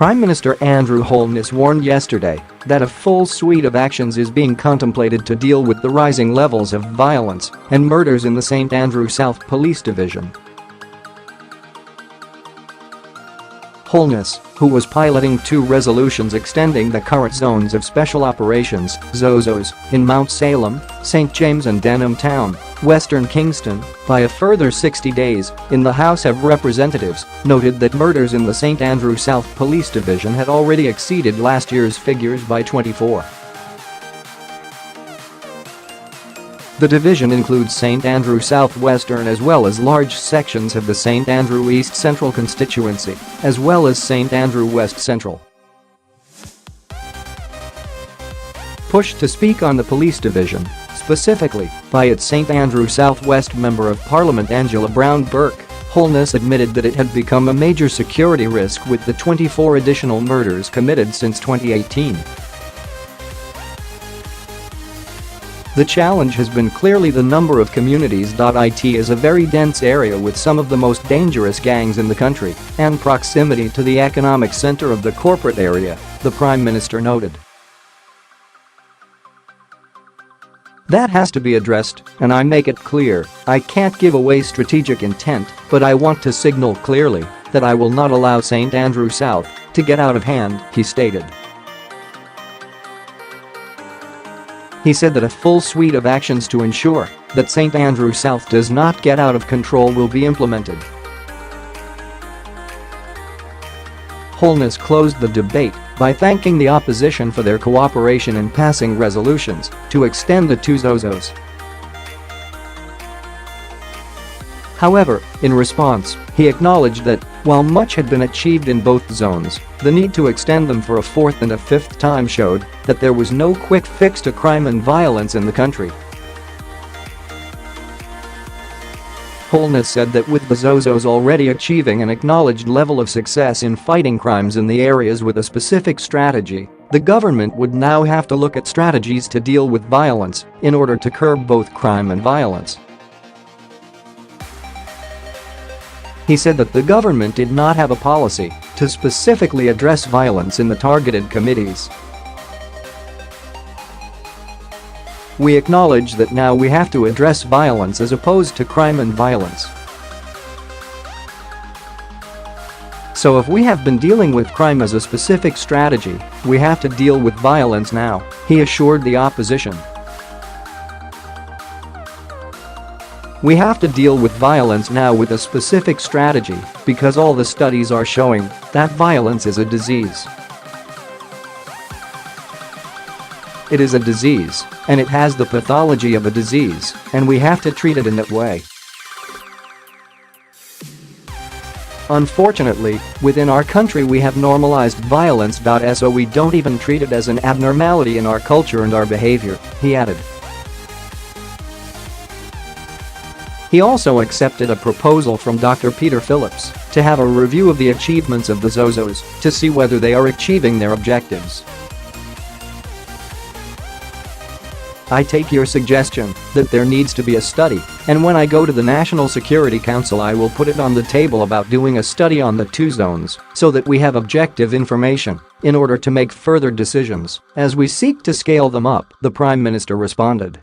Prime Minister Andrew Holness warned yesterday that a full suite of actions is being contemplated to deal with the rising levels of violence and murders in the St Andrew South Police Division. Holness, who was piloting 2 resolutions extending the current zones of special operations (ZOSOs) in Mt Salem, St James and Denham Town, Western Kingston, by a further 60 days in the House of Representatives, noted that murders in the St Andrew South Police Division had already exceeded last year's figures by 24. The division includes St Andrew South Western as well as large sections of the St Andrew East Central constituency, as well as St Andrew West Central. Pushed to speak on the police division, specifically by its St Andrew South West Member of Parliament Angela Brown Burke, Holness admitted that it had become a major security risk with the 24 additional murders committed since 2018. The challenge has been clearly the number of communities.It is a very dense area with some of the most dangerous gangs in the country and proximity to the economic center of the corporate area, the Prime Minister noted. That has to be addressed, and I make it clear, I can't give away strategic intent, but I want to signal clearly that I will not allow St Andrew South to get out of hand, he stated. He said that a full suite of actions to ensure that St Andrew South does not get out of control will be implemented. Holness closed the debate by thanking the opposition for their cooperation in passing resolutions to extend the 2 ZOSOs. However, in response, he acknowledged that, while much had been achieved in both zones, the need to extend them for a 4th and a 5th time showed that there was no quick fix to crime and violence in the country. Holness said that with the ZOSOs already achieving an acknowledged level of success in fighting crimes in the areas with a specific strategy, the government would now have to look at strategies to deal with violence in order to curb both crime and violence. He said that the government did not have a policy to specifically address violence in the targeted committees. We acknowledge that now we have to address violence as opposed to crime and violence. So if we have been dealing with crime as a specific strategy, we have to deal with violence now, he assured the opposition. We have to deal with violence now with a specific strategy because all the studies are showing that violence is a disease. It is a disease, and it has the pathology of a disease, and we have to treat it in that way. Unfortunately, within our country we have normalised violence.So we don't even treat it as an abnormality in our culture and our behaviour, he added. He also accepted a proposal from Dr Peter Phillips to have a review of the achievements of the ZOSOs to see whether they are achieving their objectives. I take your suggestion that there needs to be a study, and when I go to the National Security Council I will put it on the table about doing a study on the 2 zones so that we have objective information in order to make further decisions as we seek to scale them up, the Prime Minister responded.